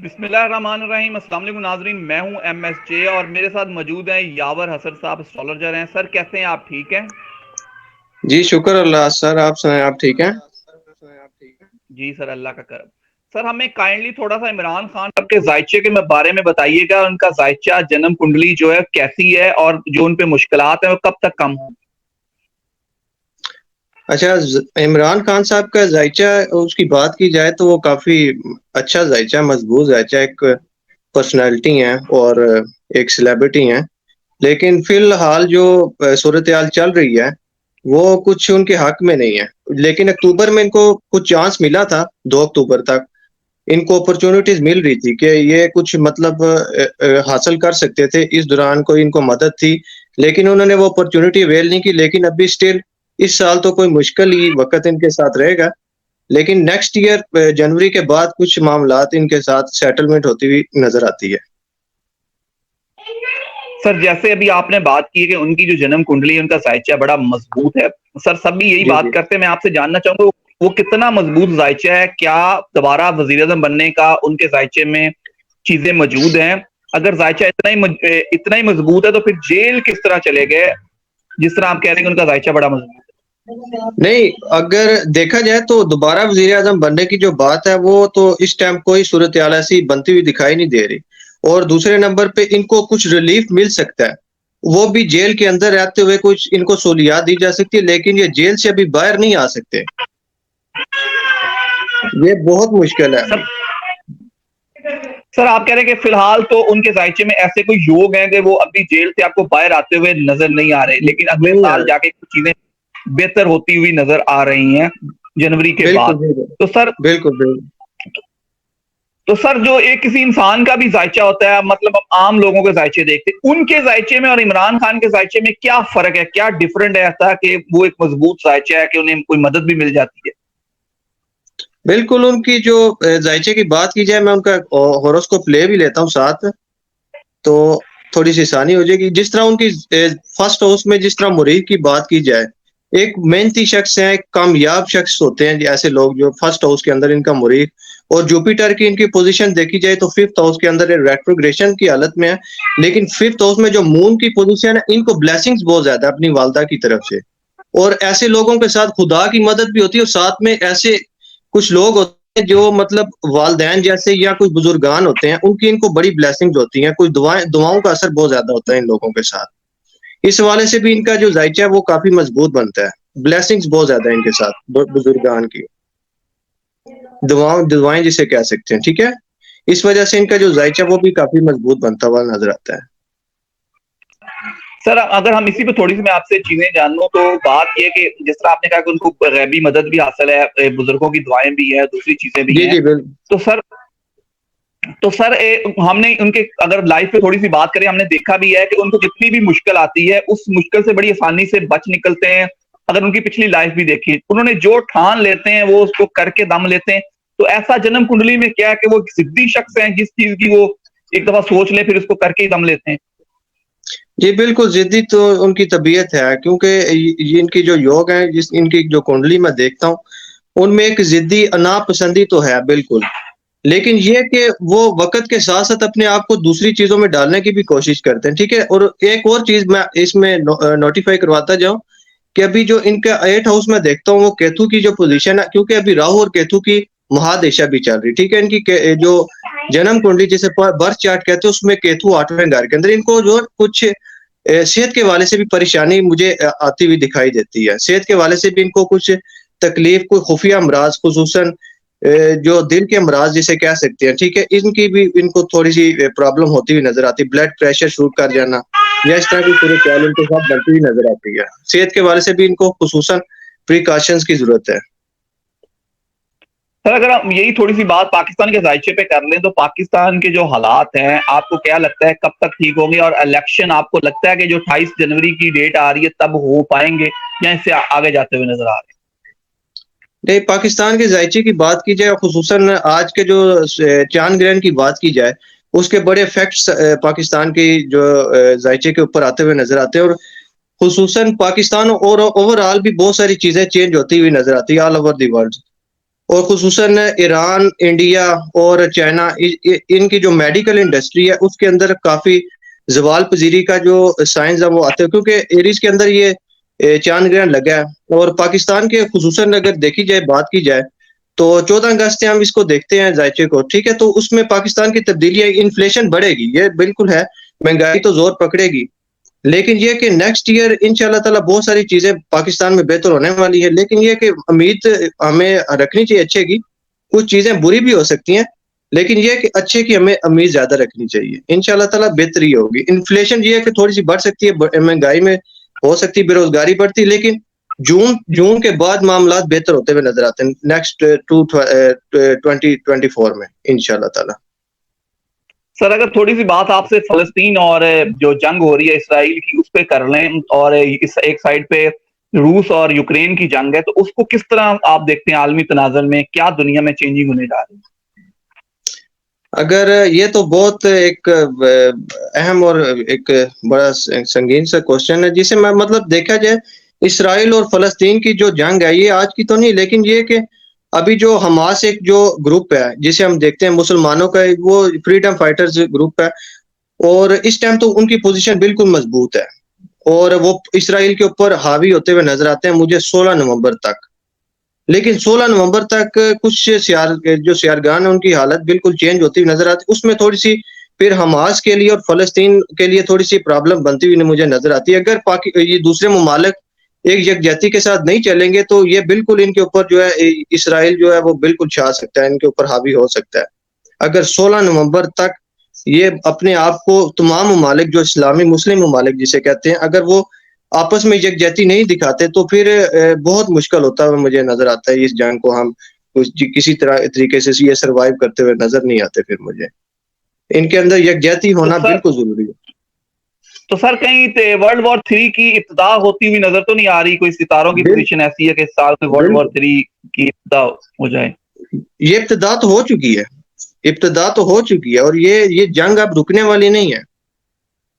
بسم اللہ الرحمن الرحیم۔ السلام علیکم ناظرین، میں ہوں ایم ایس جے اور میرے ساتھ موجود ہیں یاور حسن صاحب، اسٹرالوجر ہیں۔ سر کیسے ہیں آپ؟ ٹھیک ہیں؟ جی شکر اللہ سر، آپ سنائیں آپ ٹھیک ہیں؟ جی سر، اللہ کا کرم۔ سر ہمیں کائنڈلی تھوڑا سا عمران خان صاحب کے ذائچے کے بارے میں بتائیے گا، ان کا ذائچہ جنم کنڈلی جو ہے کیسی ہے اور جو ان پہ مشکلات ہیں وہ کب تک کم ہوں؟ اچھا، عمران خان صاحب کا ذائچہ اس کی بات کی جائے تو وہ کافی اچھا ذائچہ، مضبوط ذائچہ، ایک پرسنالٹی ہیں اور ایک سیلیبریٹی ہیں، لیکن فی الحال جو صورتحال چل رہی ہے وہ کچھ ان کے حق میں نہیں ہے۔ لیکن اکتوبر میں ان کو کچھ چانس ملا تھا، 2 اکتوبر تک ان کو اپرچونٹیز مل رہی تھی کہ یہ کچھ مطلب حاصل کر سکتے تھے، اس دوران کوئی ان کو مدد تھی، لیکن انہوں نے وہ اپرچونٹی اویل نہیں کی۔ لیکن ابھی اسٹل اس سال تو کوئی مشکل ہی وقت ان کے ساتھ رہے گا، لیکن نیکسٹ ایئر جنوری کے بعد کچھ معاملات ان کے ساتھ سیٹلمنٹ ہوتی ہوئی نظر آتی ہے۔ سر جیسے ابھی آپ نے بات کی کہ ان کی جو جنم کنڈلی ان کا ذائچہ بڑا مضبوط ہے، سر سبھی یہی جی بات جی کرتے ہیں، میں آپ سے جاننا چاہوں گا وہ کتنا مضبوط ذائچہ ہے؟ کیا دوبارہ وزیر اعظم بننے کا ان کے ذائچے میں چیزیں موجود ہیں؟ اگر ذائچہ اتنا ہی مضبوط ہے تو پھر جیل کس طرح چلے گئے، جس طرح آپ کہہ رہے ہیں کہ ان کا ذائچہ بڑا مضبوط ہے؟ نہیں، اگر دیکھا جائے تو دوبارہ وزیر اعظم بننے کی جو بات ہے وہ تو اس ٹائم کوئی صورتحال ایسی بنتی ہوئی دکھائی نہیں دے رہی، اور دوسرے نمبر پہ ان کو کچھ ریلیف مل سکتا ہے، وہ بھی جیل کے اندر رہتے ہوئے کچھ ان کو سہولیات دی جا سکتی ہے، لیکن یہ جیل سے ابھی باہر نہیں آ سکتے، یہ بہت مشکل ہے۔ سر سر آپ کہہ رہے ہیں کہ فی الحال تو ان کے ذائچے میں ایسے کوئی یوگ ہیں کہ وہ ابھی جیل سے آپ کو باہر آتے ہوئے نظر نہیں آ رہے، لیکن اگلے نہیں آ سال جا رہے، کے کچھ چیزیں بہتر ہوتی ہوئی نظر آ رہی ہیں جنوری کے بالکل بعد۔ بالکل تو سر بالکل بالکل جو ایک کسی انسان کا بھی ذائچہ ہوتا ہے، مطلب ہم عام لوگوں کے ذائچے دیکھتے ہیں، ان کے ذائچے میں اور عمران خان کے ذائچے میں کیا فرق ہے، کیا ڈفرنٹ ہے ایسا کہ وہ ایک مضبوط ذائچہ ہے کہ انہیں کوئی مدد بھی مل جاتی ہے؟ بالکل ان کی جو ذائچے کی بات کی جائے، میں ان کا ہوروسکوپ لے بھی لیتا ہوں ساتھ، تو تھوڑی سی آسانی ہو جائے گی۔ جس طرح ان کی فرسٹ ہاؤس میں جس طرح مریخ کی بات کی جائے، ایک محنتی شخص ہیں، ایک کامیاب شخص ہوتے ہیں ایسے لوگ جو فرسٹ ہاؤس کے اندر ان کا مریخ، اور جوپیٹر کی ان کی پوزیشن دیکھی جائے تو ففتھ ہاؤس کے اندر ریٹروگریشن کی حالت میں ہے، لیکن ففتھ ہاؤس میں جو مون کی پوزیشن ہے، ان کو بلیسنگز بہت زیادہ ہے اپنی والدہ کی طرف سے، اور ایسے لوگوں کے ساتھ خدا کی مدد بھی ہوتی ہے، اور ساتھ میں ایسے کچھ لوگ ہوتے ہیں جو مطلب والدین جیسے یا کوئی بزرگان ہوتے ہیں، ان کی ان کو بڑی بلیسنگز ہوتی ہیں، کچھ دعاؤں کا اثر بہت زیادہ ہوتا ہے ان لوگوں کے ساتھ، اس حوالے سے بھی ان کا جو ذائچہ ہے وہ کافی مضبوط بنتا ہے، بلیسنگز بہت زیادہ ہیں ان کے ساتھ، بزرگان کی دعائیں جسے کہہ سکتے ہیں، ٹھیک ہے، اس وجہ سے ان کا جو ذائچہ وہ بھی کافی مضبوط بنتا ہوا نظر آتا ہے۔ سر اگر ہم اسی پہ تھوڑی سی میں آپ سے چیزیں جان لوں تو بات یہ کہ جس طرح آپ نے کہا کہ ان کو غیبی مدد بھی حاصل ہے، بزرگوں کی دعائیں بھی ہیں، دوسری چیزیں بھی جی ہیں، جی بالکل تو سر ہم نے ان کے اگر لائف پہ تھوڑی سی بات کریں، ہم نے دیکھا بھی ہے کہ ان کو جتنی بھی مشکل آتی ہے اس مشکل سے بڑی آسانی سے بچ نکلتے ہیں۔ اگر ان کی پچھلی لائف بھی دیکھی، انہوں نے جو ٹھان لیتے ہیں وہ اس کو کر کے دم لیتے ہیں۔ تو ایسا جنم کنڈلی میں کیا ہے کہ وہ ایک ضدی شخص ہیں، جس چیز کی وہ ایک دفعہ سوچ لیں پھر اس کو کر کے ہی دم لیتے ہیں؟ جی بالکل، ضدی تو ان کی طبیعت ہے، کیونکہ یہ ان کی جو یوگ ہیں، جس ان کی جو کنڈلی میں دیکھتا ہوں، ان میں ایک ضدی ناپسندی تو ہے بالکل، لیکن یہ کہ وہ وقت کے ساتھ ساتھ اپنے آپ کو دوسری چیزوں میں ڈالنے کی بھی کوشش کرتے ہیں، ٹھیک ہے۔ اور ایک اور چیز میں اس میں نوٹیفائی کرواتا جاؤں کہ ابھی جو ان کا 8 ہاؤس میں دیکھتا ہوں، وہ کیتو کی جو پوزیشن ہے، کیونکہ ابھی راہو اور کیتو کی مہادیشا بھی چل رہی، ٹھیک ہے، ان کی جو جنم کنڈلی جسے برتھ چارٹ کہتے ہیں، اس میں کیتو 8ویں گھر کے اندر، ان کو جو کچھ صحت کے حوالے سے بھی پریشانی مجھے آتی ہوئی دکھائی دیتی ہے، صحت کے حوالے سے بھی ان کو کچھ تکلیف، کوئی خفیہ امراض، خصوصاً جو دل کے امراض جسے کہہ سکتے ہیں، ٹھیک ہے، ان کی بھی ان کو تھوڑی سی پرابلم ہوتی ہوئی نظر آتی ہے، بلڈ پریشر شوٹ کر جانا یا اس طرح کی صورتحال ان کے ساتھ بنتی ہوئی نظر آتی ہے، صحت کے حوالے سے بھی ان کو خصوصاً پریکاشنز کی ضرورت ہے۔ سر اگر ہم یہی تھوڑی سی بات پاکستان کے ذائچے پہ کر لیں تو پاکستان کے جو حالات ہیں آپ کو کیا لگتا ہے کب تک ٹھیک ہوں گے؟ اور الیکشن آپ کو لگتا ہے کہ جو 28 جنوری کی ڈیٹ آ رہی ہے تب ہو پائیں گے یا اس سے آگے جاتے ہوئے نظر آ رہے ہیں؟ نہیں، پاکستان کے ذائچے کی بات کی جائے، خصوصاً آج کے جو چاند گرہن کی بات کی جائے، اس کے بڑے افیکٹس پاکستان کی جو ذائچے کے اوپر آتے ہوئے نظر آتے ہیں، اور خصوصاً پاکستان اور اوور آل بھی بہت ساری چیزیں چینج ہوتی ہوئی نظر آتی ہے آل اوور دی ورلڈ، اور خصوصاً ایران، انڈیا اور چائنا، ان کی جو میڈیکل انڈسٹری ہے اس کے اندر کافی زوال پذیری کا جو سائنس ہے وہ آتے ہیں، کیونکہ ایریز کے اندر یہ چاند گرہن لگا ہے۔ اور پاکستان کے خصوصاً اگر دیکھی جائے، بات کی جائے تو 14 اگست سے ہم اس کو دیکھتے ہیں ذائچے کو، ٹھیک ہے، تو اس میں پاکستان کی تبدیلیاں، انفلیشن بڑھے گی، یہ بالکل ہے، مہنگائی تو زور پکڑے گی، لیکن یہ کہ نیکسٹ ایئر انشاءاللہ تعالیٰ بہت ساری چیزیں پاکستان میں بہتر ہونے والی ہے، لیکن یہ کہ امید ہمیں رکھنی چاہیے اچھے کی، کچھ چیزیں بری بھی ہو سکتی ہیں، لیکن یہ کہ اچھے کی ہمیں امید زیادہ رکھنی چاہیے، انشاءاللہ تعالیٰ بہتری ہوگی۔ انفلیشن یہ ہے کہ تھوڑی سی بڑھ سکتی ہے، مہنگائی میں ہو سکتی ہے، بے روزگاری بڑھتی، لیکن جون کے بعد معاملات بہتر ہوتے ہوئے نظر آتے ہیں نیکسٹ 2024 میں انشاءاللہ تعالیٰ۔ سر اگر تھوڑی سی بات آپ سے فلسطین اور جو جنگ ہو رہی ہے اسرائیل کی اس پہ کر لیں، اور اس ایک سائڈ پہ روس اور یوکرین کی جنگ ہے، تو اس کو کس طرح آپ دیکھتے ہیں عالمی تناظر میں؟ کیا دنیا میں چینجنگ ہونے جا رہی ہے؟ اگر یہ تو بہت ایک اہم اور ایک بڑا سنگین سا کوشچن ہے، جسے میں مطلب دیکھا جائے اسرائیل اور فلسطین کی جو جنگ ہے یہ آج کی تو نہیں، لیکن یہ کہ ابھی جو حماس ایک جو گروپ ہے جسے ہم دیکھتے ہیں مسلمانوں کا، وہ فریڈم فائٹرز گروپ ہے، اور اس ٹائم تو ان کی پوزیشن بالکل مضبوط ہے، اور وہ اسرائیل کے اوپر حاوی ہوتے ہوئے نظر آتے ہیں مجھے 16 نومبر تک۔ لیکن 16 نومبر تک کچھ جو سیارگان ہیں ان کی حالت بالکل چینج ہوتی ہوئی نظر آتی، اس میں تھوڑی سی پھر حماس کے لیے اور فلسطین کے لیے تھوڑی سی پرابلم بنتی ہوئی مجھے نظر آتی ہے۔ اگر یہ دوسرے ممالک ایک یکجہتی کے ساتھ نہیں چلیں گے تو یہ بالکل ان کے اوپر جو ہے اسرائیل جو ہے وہ بالکل چھا سکتا ہے، ان کے اوپر حاوی ہو سکتا ہے۔ اگر 16 نومبر تک یہ اپنے آپ کو تمام ممالک جو اسلامی مسلم ممالک جسے کہتے ہیں، اگر وہ آپس میں یکجہتی نہیں دکھاتے تو پھر بہت مشکل ہوتا ہے مجھے نظر آتا ہے، اس جنگ کو ہم کسی طریقے سے یہ سروائیو کرتے ہوئے نظر نہیں آتے، پھر مجھے ان کے اندر یکجہتی تو ہونا سر بالکل ضروری ہے۔ تو سر کہیں ورلڈ وار 3 کی ابتدا ہوتی ہوئی نظر تو نہیں آ رہی؟ کوئی ستاروں کی بال- پوزیشن ایسی ہے کہ اس سال سے ورلڈ وار بالکل 3 کی ابتدا ہو جائے؟ یہ ابتدا تو ہو چکی ہے، ابتدا تو ہو چکی ہے، اور یہ جنگ اب رکنے والی نہیں ہے،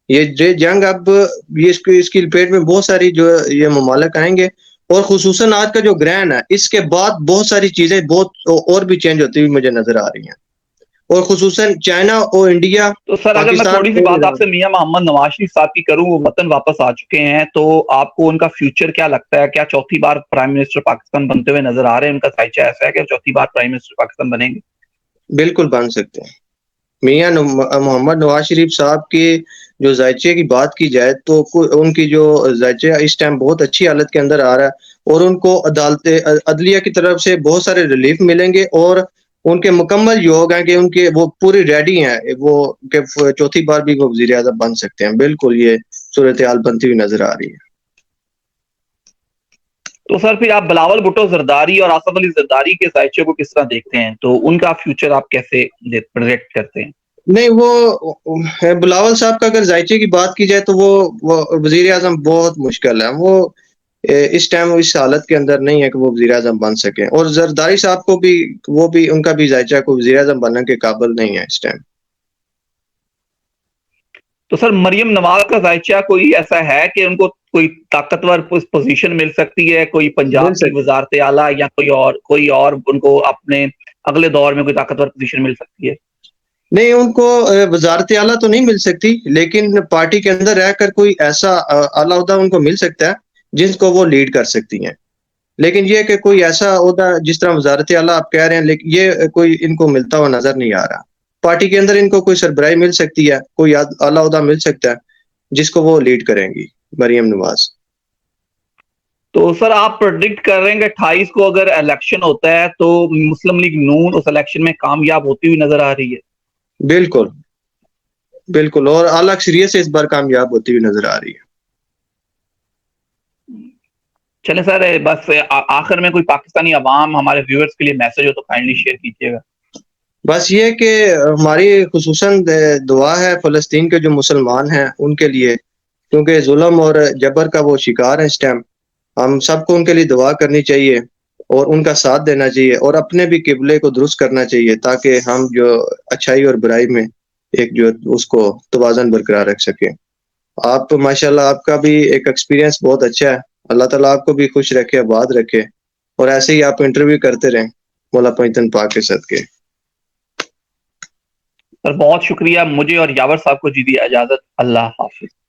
یہ جنگ اب اس کی لپیٹ میں بہت ساری جو یہ ممالک آئیں گے، اور خصوصاً آج کا جو گرہن ہے اس کے بعد بہت ساری چیزیں بہت اور بھی چینج ہوتی ہوئی مجھے نظر آ رہی ہیں، اور خصوصاً چائنا اور انڈیا، تو سر اگر میں پاکستان تھوڑی سی اور بات آپ ایران۔ سے میاں محمد نواز شریف صاحب کی کروں، وہ وطن واپس آ چکے ہیں، تو آپ کو ان کا فیوچر کیا لگتا ہے؟ کیا چوتھی بار پرائم منسٹر پاکستان بنتے ہوئے نظر آ رہے ہیں؟ ان کا سائچہ ایسا ہے کہ چوتھی بار پرائم منسٹر پاکستان بنیں گے؟ بالکل بن سکتے ہیں۔ میاں محمد نواز شریف صاحب کی جو ذائچے کی بات کی جائے تو ان کی جو ذائچہ اس ٹائم بہت اچھی حالت کے اندر آ رہا ہے، اور ان کو عدلیہ کی طرف سے بہت سارے ریلیف ملیں گے، اور ان کے مکمل یوگ ہیں کہ ان کے وہ پوری ریڈی ہیں وہ کہ چوتھی بار بھی وہ وزیر اعظم بن سکتے ہیں، بالکل یہ صورتحال بنتی ہوئی نظر آ رہی ہے۔ تو سر پھر آپ بلاول بھٹو زرداری اور آصف علی زرداری کے ذائچے کو کس طرح دیکھتے ہیں؟ تو ان کا فیوچر آپ کیسے پروجیکٹ کرتے ہیں؟ نہیں، وہ بلاول صاحب کا اگر ذائچے کی بات کی جائے تو وہ وزیر اعظم بہت مشکل ہے، وہ اس ٹائم اس حالت کے اندر نہیں ہے کہ وہ وزیر اعظم بن سکیں، اور زرداری صاحب کو بھی وہ بھی ان کا بھی ذائچہ کو وزیر اعظم بننے کے قابل نہیں ہے اس ٹائم۔ تو سر مریم نواز کا ذائچہ کوئی ایسا ہے کہ ان کو کوئی طاقتور پوزیشن مل سکتی ہے؟ کوئی مل پنجاب کی سکتی وزارت اعلیٰ یا کوئی اور ان کو اپنے اگلے دور میں کوئی طاقتور پوزیشن مل سکتی ہے؟ نہیں، ان کو وزارت اعلیٰ تو نہیں مل سکتی، لیکن پارٹی کے اندر رہ کر کوئی ایسا اعلیٰ عہدہ ان کو مل سکتا ہے جس کو وہ لیڈ کر سکتی ہیں، لیکن یہ کہ کوئی ایسا عہدہ جس طرح وزارت اعلیٰ آپ کہہ رہے ہیں، لیکن یہ کوئی ان کو ملتا ہوا نظر نہیں آ رہا۔ پارٹی کے اندر ان کو کوئی سربراہی مل سکتی ہے، کوئی اعلیٰ عہدہ مل سکتا ہے جس کو وہ لیڈ کریں گی مریم نواز۔ تو سر آپ پرڈکٹ کر رہے ہیں کہ 28 کو اگر الیکشن ہوتا ہے تو مسلم لیگ نون اس الیکشن میں کامیاب ہوتی ہوئی نظر آ رہی ہے؟ بالکل بالکل، اور اعلیٰ اکثریت سے اس بار کامیاب ہوتی ہوئی نظر آ رہی ہے۔ چلیں سر، بس آخر میں کوئی پاکستانی عوام ہمارے ویورز کے لیے میسج ہو تو کائنڈلی شیئر کیجیے گا۔ بس یہ کہ ہماری خصوصاً دعا ہے فلسطین کے جو مسلمان ہیں ان کے لیے، کیونکہ ظلم اور جبر کا وہ شکار ہیں اس ٹائم، ہم سب کو ان کے لیے دعا کرنی چاہیے اور ان کا ساتھ دینا چاہیے، اور اپنے بھی قبلے کو درست کرنا چاہیے تاکہ ہم جو اچھائی اور برائی میں ایک جو اس کو توازن برقرار رکھ سکیں۔ آپ ماشاءاللہ آپ کا بھی ایک ایکسپیرینس بہت اچھا ہے، اللہ تعالیٰ آپ کو بھی خوش رکھے، آباد رکھے، اور ایسے ہی آپ انٹرویو کرتے رہیں۔ مولا پنجتن پاک کے صدقے۔ سر بہت شکریہ، مجھے اور یاور صاحب کو جی دی اجازت، اللہ حافظ۔